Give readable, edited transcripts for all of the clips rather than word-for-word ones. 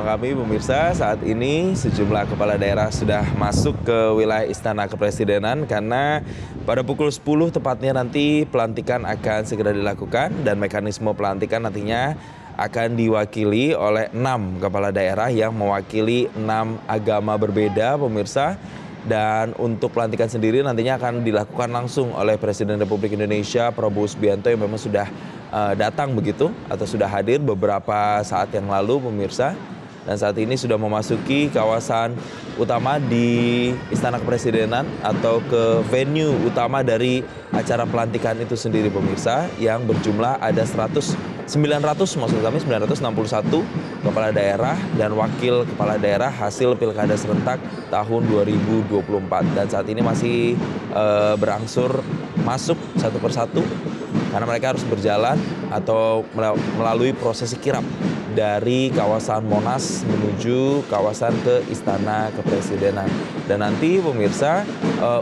kami pemirsa, saat ini sejumlah kepala daerah sudah masuk ke wilayah Istana Kepresidenan karena pada pukul 10 tepatnya nanti pelantikan akan segera dilakukan dan mekanisme pelantikan nantinya akan diwakili oleh 6 kepala daerah yang mewakili 6 agama berbeda pemirsa. Dan untuk pelantikan sendiri nantinya akan dilakukan langsung oleh Presiden Republik Indonesia Prabowo Subianto yang memang sudah datang begitu atau sudah hadir beberapa saat yang lalu pemirsa. Dan saat ini sudah memasuki kawasan utama di Istana Kepresidenan atau ke venue utama dari acara pelantikan itu sendiri pemirsa, yang berjumlah ada 961 kepala daerah dan wakil kepala daerah hasil pilkada serentak tahun 2024. Dan saat ini masih berangsur masuk satu persatu karena mereka harus berjalan atau melalui prosesi kirap dari kawasan Monas menuju kawasan ke Istana Kepresidenan. Dan nanti pemirsa,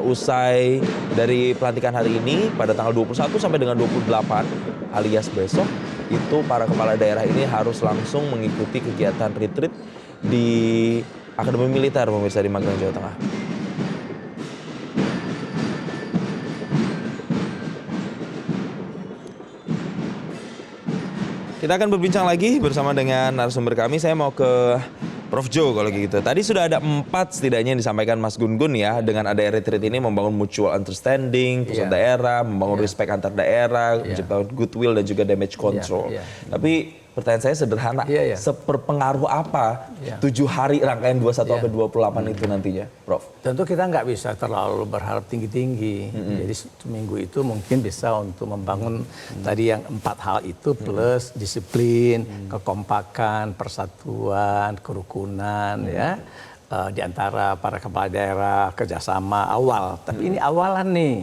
usai dari pelantikan hari ini pada tanggal 21 sampai dengan 28 alias besok, itu para kepala daerah ini harus langsung mengikuti kegiatan retreat di Akademi Militer pemirsa di Magelang, Jawa Tengah. Kita akan berbincang lagi bersama dengan narasumber kami. Saya mau ke Prof. Jo kalau gitu. Tadi sudah ada 4 setidaknya yang disampaikan Mas Gun-Gun ya. Dengan ada retreat ini membangun mutual understanding, pusat daerah, membangun respect antar daerah, menciptakan goodwill dan juga damage control. Tapi pertanyaan saya sederhana, seberpengaruh apa 7 hari rangkaian 21 sampai 28 itu nantinya, Prof? Tentu kita nggak bisa terlalu berharap tinggi-tinggi. Jadi seminggu itu mungkin bisa untuk membangun tadi yang 4 hal itu plus disiplin, kekompakan, persatuan, kerukunan ya. Di antara para kepala daerah, kerjasama awal. Tapi ini awalan nih,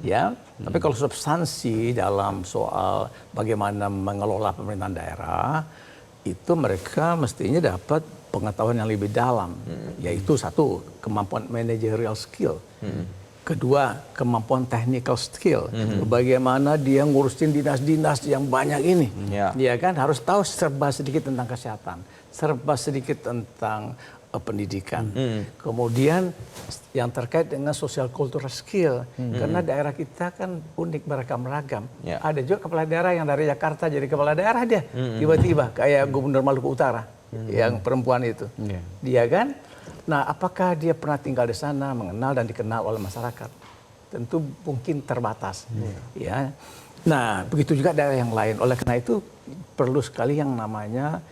ya. Tapi kalau substansi dalam soal bagaimana mengelola pemerintahan daerah, itu mereka mestinya dapat pengetahuan yang lebih dalam. Yaitu satu, kemampuan managerial skill. Kedua, kemampuan technical skill. Bagaimana dia ngurusin dinas-dinas yang banyak ini. Ya kan, harus tahu serba sedikit tentang kesehatan, serba sedikit tentang pendidikan. Kemudian yang terkait dengan social cultural skill, karena daerah kita kan unik beragam-ragam. Ada juga kepala daerah yang dari Jakarta jadi kepala daerah dia, tiba-tiba kayak Gubernur Maluku Utara, yang perempuan itu, dia kan. Nah, apakah dia pernah tinggal di sana, mengenal dan dikenal oleh masyarakat? Tentu mungkin terbatas, ya. Nah, begitu juga daerah yang lain. Oleh karena itu perlu sekali yang namanya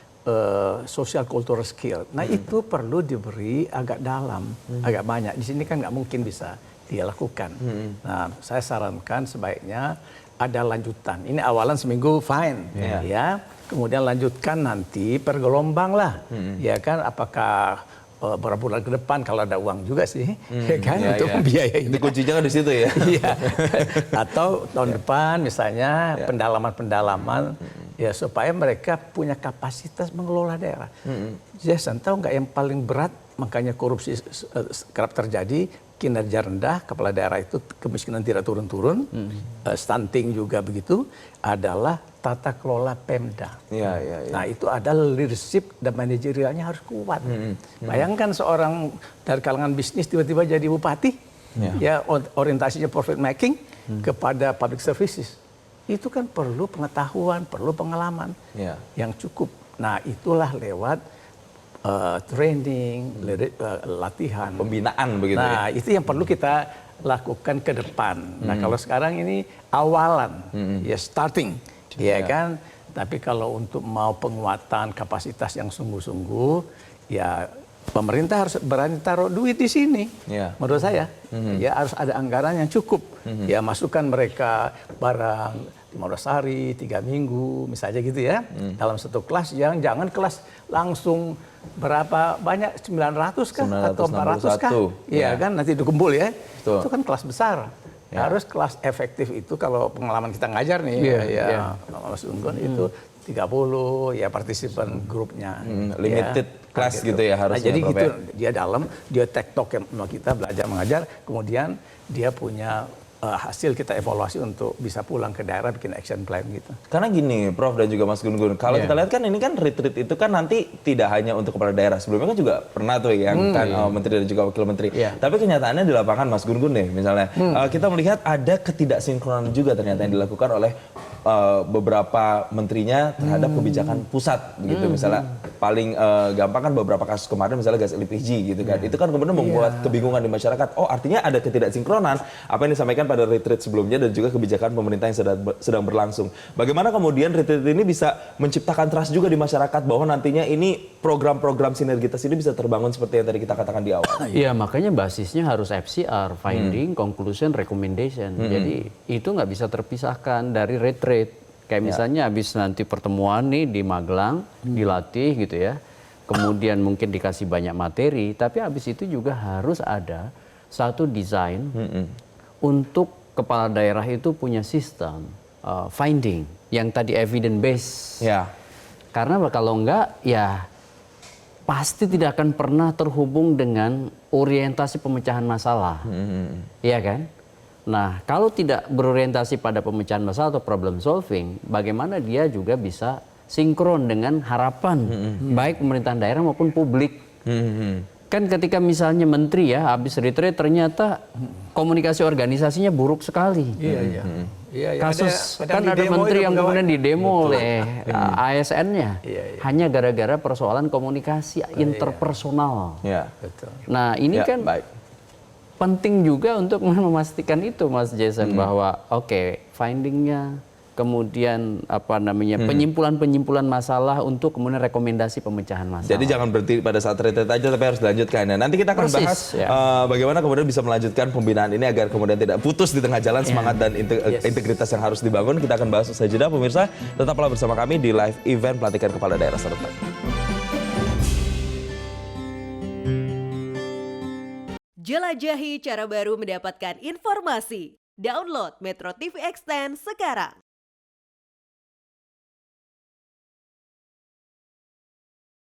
social cultural skill. Nah itu perlu diberi agak dalam, agak banyak. Di sini kan nggak mungkin bisa dia lakukan. Nah saya sarankan sebaiknya ada lanjutan. Ini awalan seminggu fine, ya. Kemudian lanjutkan nanti per gelombang lah, ya kan. Apakah beberapa bulan ke depan kalau ada uang juga sih, ya kan, untuk membiayai. Itu kuncinya kan di situ ya. Atau tahun depan misalnya pendalaman-pendalaman. Ya supaya mereka punya kapasitas mengelola daerah. Jason, tahu nggak yang paling berat makanya korupsi kerap terjadi, kinerja rendah, kepala daerah itu kemiskinan tidak turun-turun, stunting juga begitu, adalah tata kelola Pemda. Nah itu adalah leadership dan manajerialnya harus kuat. Bayangkan seorang dari kalangan bisnis tiba-tiba jadi bupati, ya orientasinya profit making kepada public services. Itu kan perlu pengetahuan, perlu pengalaman yang cukup. Nah itulah lewat training, latihan, pembinaan begitu. Nah itu yang perlu kita lakukan ke depan. Nah kalau sekarang ini awalan, ya starting, ya kan. Tapi kalau untuk mau penguatan kapasitas yang sungguh-sungguh, ya pemerintah harus berani taruh duit di sini, menurut saya. Ya harus ada anggaran yang cukup. Ya masukkan mereka barang 15 hari, 3 minggu, misalnya gitu ya. Dalam satu kelas, jangan kelas langsung berapa banyak, 900 kah atau 400 kah? Iya kan, nanti dikumpul ya. Itu kan kelas besar. Harus kelas efektif itu kalau pengalaman kita ngajar nih, Mas Unggun itu 30 ya partisipan grupnya. Limited class gitu ya harusnya. Jadi gitu, dia dalam, dia tektok yang kita belajar mengajar, kemudian dia punya hasil kita evaluasi untuk bisa pulang ke daerah bikin action plan gitu. Karena gini, Prof dan juga Mas Gun-Gun, kalau kita lihat kan ini kan retreat itu kan nanti tidak hanya untuk kepala daerah, sebelumnya kan juga pernah tuh yang kan menteri dan juga wakil menteri. Tapi kenyataannya di lapangan Mas Gun-Gun nih misalnya, kita melihat ada ketidaksinkronan juga ternyata yang dilakukan oleh beberapa menterinya terhadap kebijakan pusat begitu. Misalnya paling gampang kan beberapa kasus kemarin misalnya gas LPG gitu kan. Itu kan kemudian membuat kebingungan di masyarakat. Oh, artinya ada ketidaksinkronan apa yang disampaikan pada retreat sebelumnya dan juga kebijakan pemerintah yang sedang berlangsung. Bagaimana kemudian retreat ini bisa menciptakan trust juga di masyarakat bahwa nantinya ini program-program sinergitas ini bisa terbangun seperti yang tadi kita katakan di awal. Iya, makanya basisnya harus FCR, finding, conclusion, recommendation. Jadi itu nggak bisa terpisahkan dari retreat. Kayak misalnya habis nanti pertemuan nih di Magelang, dilatih gitu ya. Kemudian mungkin dikasih banyak materi, tapi habis itu juga harus ada satu desain untuk kepala daerah itu punya sistem finding yang tadi evidence based. Ya. Karena kalau enggak ya pasti tidak akan pernah terhubung dengan orientasi pemecahan masalah. Iya kan? Nah, kalau tidak berorientasi pada pemecahan masalah atau problem solving, bagaimana dia juga bisa sinkron dengan harapan baik pemerintahan daerah maupun publik. Kan ketika misalnya menteri ya habis retreat ternyata komunikasi organisasinya buruk sekali. Iya. Kasus kan ada menteri yang kemudian didemo oleh ASN-nya hanya gara-gara persoalan komunikasi interpersonal. Ya. Betul. Nah ini kan penting juga untuk memastikan itu Mas Jason bahwa findingnya kemudian apa namanya penyimpulan masalah untuk kemudian rekomendasi pemecahan masalah. Jadi jangan berhenti pada saat retreat aja tapi harus dilanjutkan. Nah, nanti kita akan bahas bagaimana kemudian bisa melanjutkan pembinaan ini agar kemudian tidak putus di tengah jalan semangat dan integritas yang harus dibangun. Kita akan bahas usai jeda pemirsa. Tetaplah bersama kami di live event pelantikan kepala daerah serentak. Jelajahi cara baru mendapatkan informasi. Download Metro TV Extend sekarang.